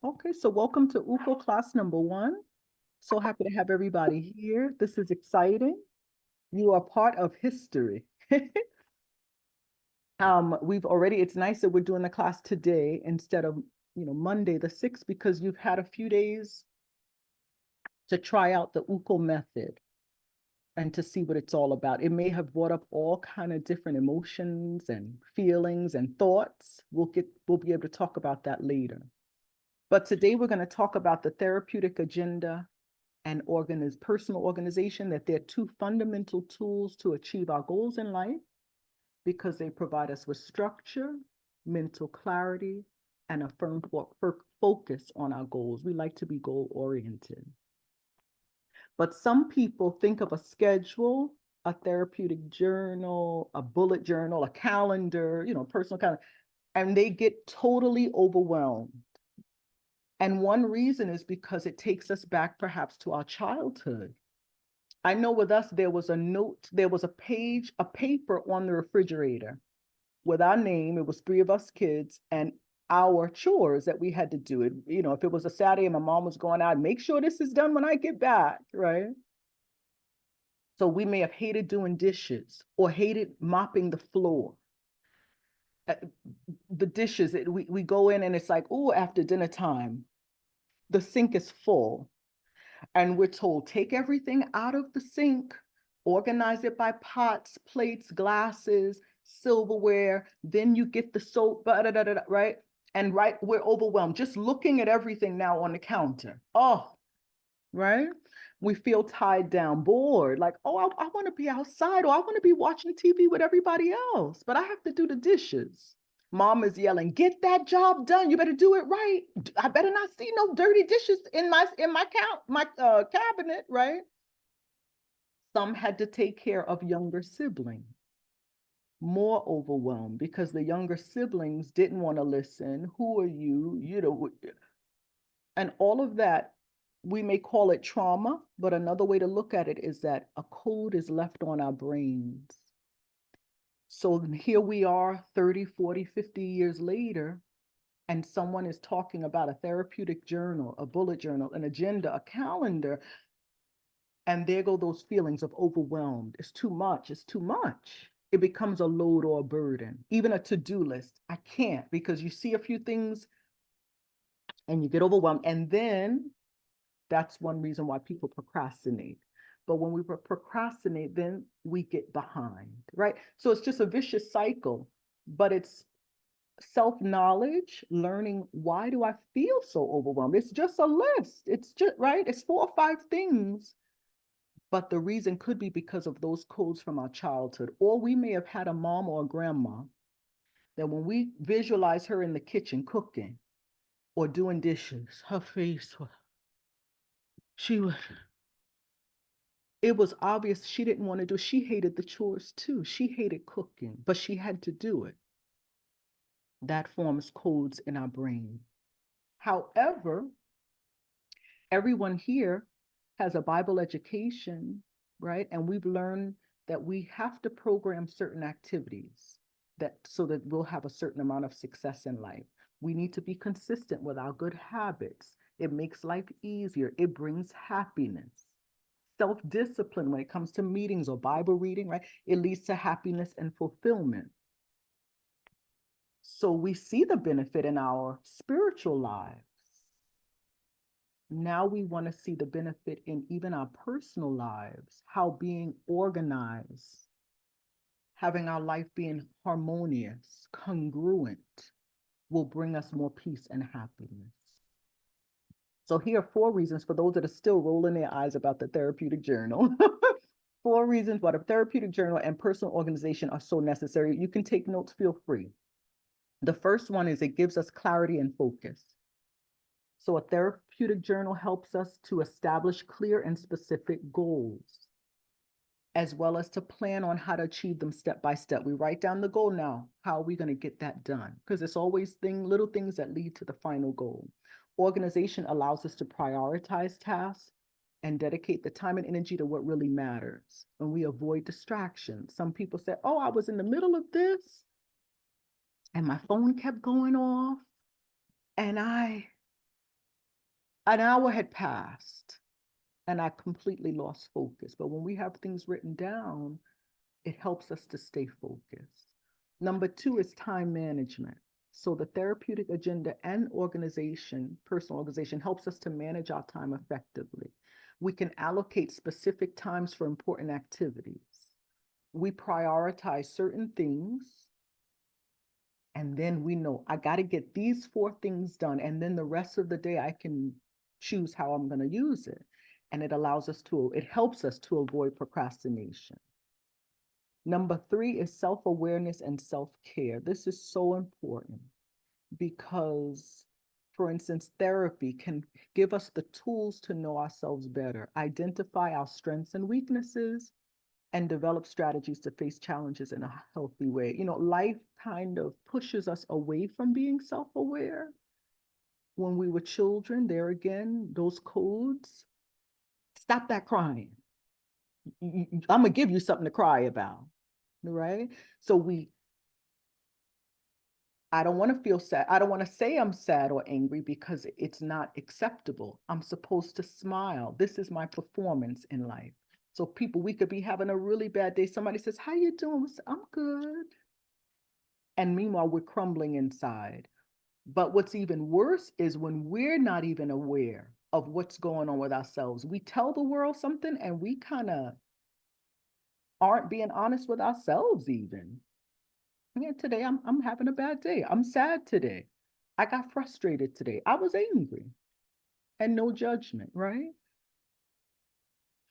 Okay, so welcome to UCO class number 1. So happy to have everybody here. This is exciting. You are part of history. It's nice that we're doing the class today instead of, Monday the 6th, because you've had a few days to try out the UCO method and to see what it's all about. It may have brought up all kind of different emotions and feelings and thoughts. We'll be able to talk about that later. But today we're going to talk about the therapeutic agenda and personal organization, that they're two fundamental tools to achieve our goals in life because they provide us with structure, mental clarity, and a firm focus on our goals. We like to be goal-oriented. But some people think of a schedule, a therapeutic journal, a bullet journal, a calendar, personal calendar, and they get totally overwhelmed. And one reason is because it takes us back perhaps to our childhood. I know with us, there was a note, there was a paper on the refrigerator with our name. It was 3 of us kids and our chores that we had to do. It, if it was a Saturday and my mom was going out, make sure this is done when I get back, right? So we may have hated doing dishes or hated mopping the floor. The dishes, we go in and it's like, oh, after dinner time, the sink is full. And we're told, take everything out of the sink, organize it by pots, plates, glasses, silverware, then you get the soap, right? And we're overwhelmed just looking at everything now on the counter. Oh, right? We feel tied down, bored, like, oh, I want to be outside, or I want to be watching TV with everybody else, but I have to do the dishes. Mom is yelling, get that job done. You better do it right. I better not see no dirty dishes in my cabinet, right? Some had to take care of younger siblings, more overwhelmed because the younger siblings didn't want to listen. Who are you? And all of that, we may call it trauma, but another way to look at it is that a code is left on our brains. So here we are 30, 40, 50 years later, and someone is talking about a therapeutic journal, a bullet journal, an agenda, a calendar, and there go those feelings of overwhelmed. It's too much. It's too much. It becomes a load or a burden, even a to-do list. I can't, because you see a few things and you get overwhelmed. And then that's one reason why people procrastinate. But when we procrastinate, then we get behind, right? So it's just a vicious cycle, but it's self-knowledge, learning, why do I feel so overwhelmed? It's just a list. It's just, right? It's 4 or 5 things. But the reason could be because of those codes from our childhood. Or we may have had a mom or a grandma that when we visualize her in the kitchen cooking or doing dishes, her face, it was obvious she didn't want to do it. She hated the chores too. She hated cooking, but she had to do it. That forms codes in our brain. However, everyone here has a Bible education, right? And we've learned that we have to program certain activities so that we'll have a certain amount of success in life. We need to be consistent with our good habits. It makes life easier. It brings happiness. Self-discipline when it comes to meetings or Bible reading, right? It leads to happiness and fulfillment. So we see the benefit in our spiritual lives. Now we want to see the benefit in even our personal lives, how being organized, having our life being harmonious, congruent, will bring us more peace and happiness. So here are 4 reasons for those that are still rolling their eyes about the therapeutic journal. 4 reasons why the therapeutic journal and personal organization are so necessary. You can take notes, feel free. The first one is it gives us clarity and focus. So a therapeutic journal helps us to establish clear and specific goals, as well as to plan on how to achieve them step by step. We write down the goal now. How are we going to get that done? Because it's always little things that lead to the final goal. Organization allows us to prioritize tasks and dedicate the time and energy to what really matters. And we avoid distractions. Some people say, oh, I was in the middle of this and my phone kept going off and an hour had passed and I completely lost focus. But when we have things written down, it helps us to stay focused. Number 2 is time management. So the therapeutic agenda and personal organization helps us to manage our time effectively. We can allocate specific times for important activities. We prioritize certain things, and then we know I got to get these 4 things done, and then the rest of the day I can choose how I'm going to use it. And it helps us to avoid procrastination. Number 3 is self-awareness and self-care. This is so important because, for instance, therapy can give us the tools to know ourselves better, identify our strengths and weaknesses, and develop strategies to face challenges in a healthy way. Life kind of pushes us away from being self-aware. When we were children, there again, those codes, stop that crying. I'm gonna give you something to cry about, right? So I don't want to feel sad. I don't want to say I'm sad or angry because it's not acceptable. I'm supposed to smile. This is my performance in life. So we could be having a really bad day. Somebody says, how you doing? We say, I'm good. And meanwhile, we're crumbling inside. But what's even worse is when we're not even aware of what's going on with ourselves. We tell the world something and we kind of aren't being honest with ourselves even. Yeah, today I'm having a bad day. I'm sad today. I got frustrated today. I was angry. And no judgment, right?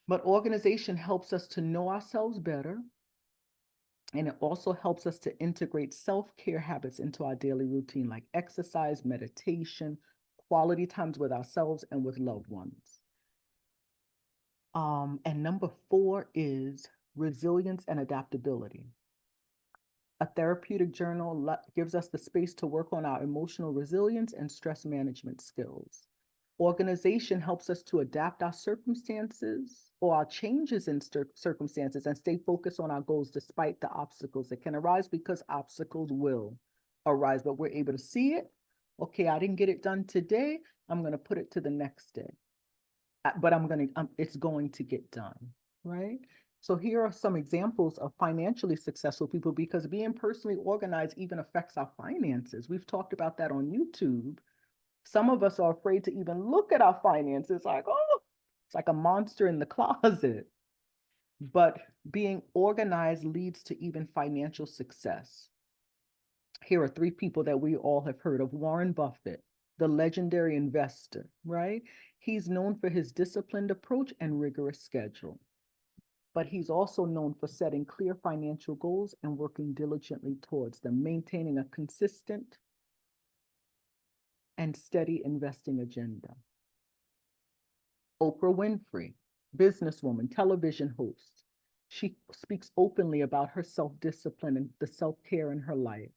But organization helps us to know ourselves better. And it also helps us to integrate self-care habits into our daily routine, like exercise, meditation, quality times with ourselves and with loved ones. And number 4 is resilience and adaptability. A therapeutic journal gives us the space to work on our emotional resilience and stress management skills. Organization helps us to adapt our circumstances or our changes in circumstances and stay focused on our goals despite the obstacles that can arise, because obstacles will arise, but we're able to see it. Okay, I didn't get it done today. I'm going to put it to the next day. But it's going to get done, right? So here are some examples of financially successful people, because being personally organized even affects our finances. We've talked about that on YouTube. Some of us are afraid to even look at our finances, like, oh, it's like a monster in the closet. But being organized leads to even financial success. Here are 3 people that we all have heard of. Warren Buffett, the legendary investor, right? He's known for his disciplined approach and rigorous schedule. But he's also known for setting clear financial goals and working diligently towards them, maintaining a consistent and steady investing agenda. Oprah Winfrey, businesswoman, television host. She speaks openly about her self-discipline and the self-care in her life.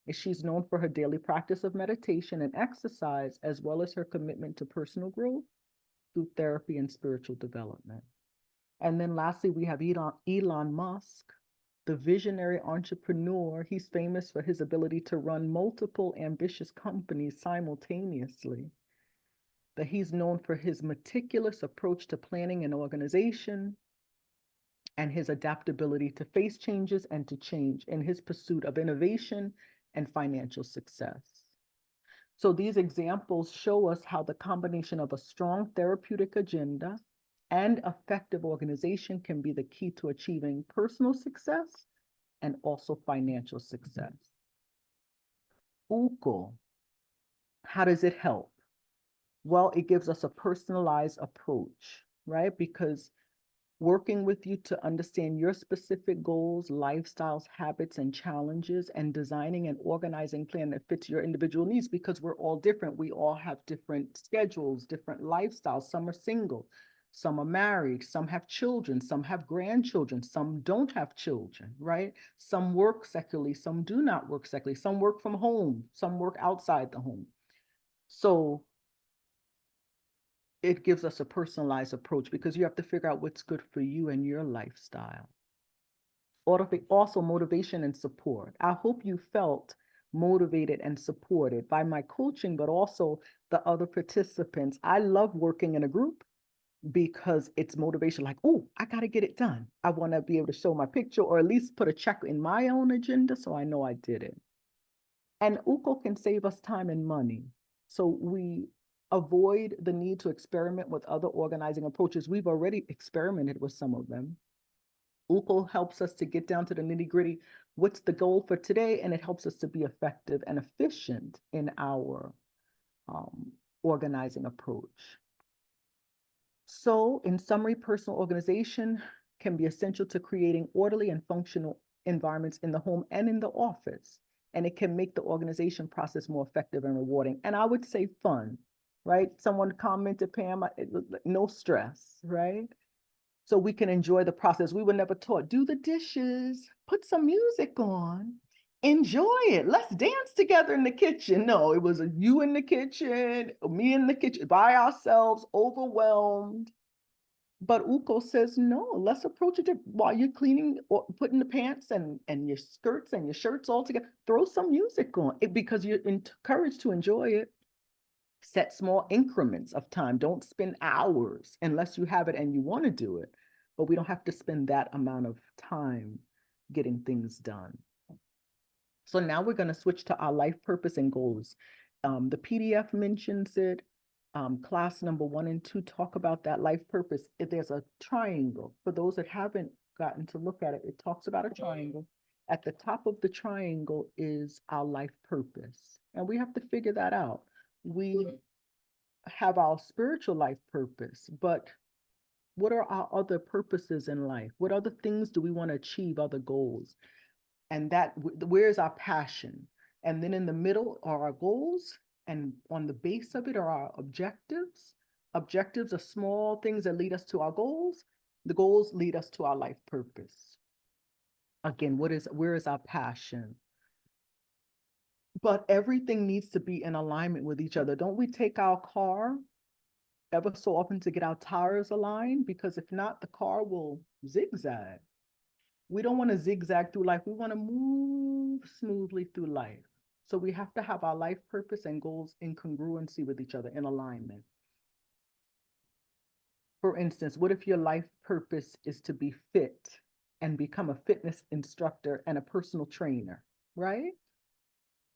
And she's known for her daily practice of meditation and exercise, as well as her commitment to personal growth through therapy and spiritual development. And then lastly, we have Elon Musk, the visionary entrepreneur. He's famous for his ability to run multiple ambitious companies simultaneously. That he's known for his meticulous approach to planning and organization, and his adaptability to face changes and to change in his pursuit of innovation and financial success. So these examples show us how the combination of a strong therapeutic agenda and effective organization can be the key to achieving personal success and also financial success. UCO, how does it help? Well, it gives us a personalized approach, right? Because working with you to understand your specific goals, lifestyles, habits, and challenges, and designing and organizing a plan that fits your individual needs, because we're all different. We all have different schedules, different lifestyles. Some are single, some are married, some have children, some have grandchildren, some don't have children, right? Some work secularly, some do not work secularly, some work from home, some work outside the home. So it gives us a personalized approach, because you have to figure out what's good for you and your lifestyle. Also, motivation and support. I hope you felt motivated and supported by my coaching, but also the other participants. I love working in a group because it's motivation, like, oh, I got to get it done. I want to be able to show my picture, or at least put a check in my own agenda so I know I did it. And UCO can save us time and money. So we avoid the need to experiment with other organizing approaches. We've already experimented with some of them. UCO helps us to get down to the nitty gritty. What's the goal for today? And it helps us to be effective and efficient in our organizing approach. So in summary, personal organization can be essential to creating orderly and functional environments in the home and in the office. And it can make the organization process more effective and rewarding. And I would say fun, right? Someone commented, Pam, no stress, right? So we can enjoy the process. We were never taught, do the dishes, put some music on, enjoy it. Let's dance together in the kitchen. No, it was you in the kitchen, me in the kitchen, by ourselves, overwhelmed. But UCO says, no, let's approach it while you're cleaning or putting the pants and your skirts and your shirts all together. Throw some music on it, because you're encouraged to enjoy it. Set small increments of time. Don't spend hours unless you have it and you want to do it. But we don't have to spend that amount of time getting things done. So now we're going to switch to our life purpose and goals. The PDF mentions it. Class number 1 and 2 talk about that life purpose. If there's a triangle, for those that haven't gotten to look at it, it talks about a triangle. At the top of the triangle is our life purpose. And we have to figure that out. We have our spiritual life purpose, but what are our other purposes in life? What other things do we want to achieve, other goals? And that, where's our passion? And then in the middle are our goals, and on the base of it are our objectives. Objectives are small things that lead us to our goals. The goals lead us to our life purpose. Again, where is our passion? But everything needs to be in alignment with each other. Don't we take our car ever so often to get our tires aligned? Because if not, the car will zigzag. We don't want to zigzag through life. We want to move smoothly through life. So we have to have our life purpose and goals in congruency with each other, in alignment. For instance, what if your life purpose is to be fit and become a fitness instructor and a personal trainer, right?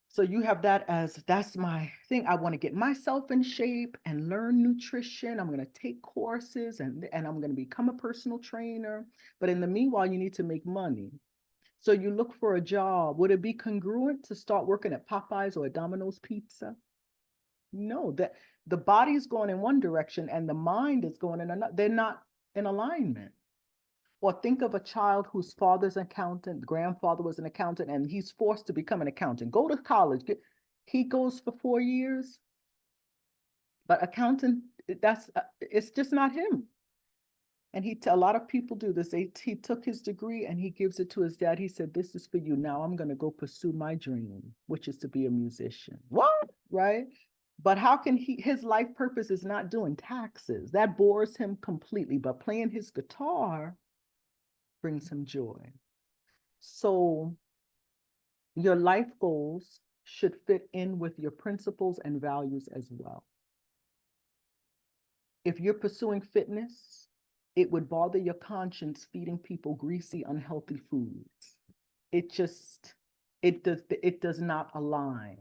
So you have that as, that's my thing. I want to get myself in shape and learn nutrition. I'm going to take courses and I'm going to become a personal trainer. But in the meanwhile, you need to make money. So you look for a job. Would it be congruent to start working at Popeyes or at Domino's Pizza? No, that the body is going in one direction and the mind is going in another. They're not in alignment. Or think of a child whose father's an accountant, grandfather was an accountant, and he's forced to become an accountant. Go to college. He goes for 4 years, but accountant, it's just not him. And a lot of people do this. He took his degree and he gives it to his dad. He said, this is for you. Now I'm going to go pursue my dream, which is to be a musician. What? Right? But how can his life purpose is not doing taxes. That bores him completely. But playing his guitar brings him joy. So your life goals should fit in with your principles and values as well. If you're pursuing fitness, it would bother your conscience feeding people greasy, unhealthy foods. It does not align.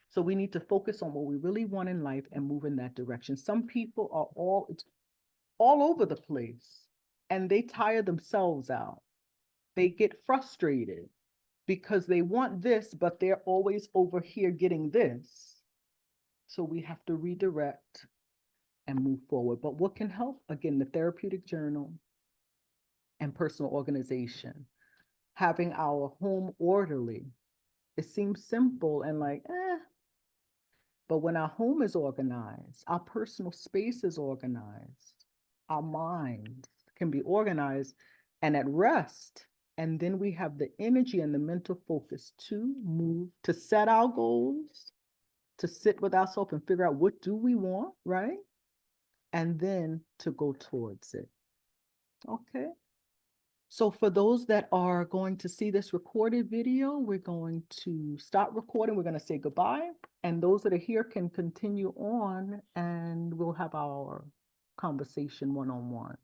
So we need to focus on what we really want in life and move in that direction. Some people are all over the place and they tire themselves out. They get frustrated because they want this, but they're always over here getting this. So we have to redirect and move forward. But what can help? Again, the therapeutic journal, and personal organization. Having our home orderly. It seems simple and like, but when our home is organized, our personal space is organized, our minds can be organized and at rest. And then we have the energy and the mental focus to move, to set our goals, to sit with ourselves and figure out what do we want, right? And then to go towards it. Okay. So for those that are going to see this recorded video, we're going to stop recording. We're going to say goodbye. And those that are here can continue on and we'll have our conversation one-on-one.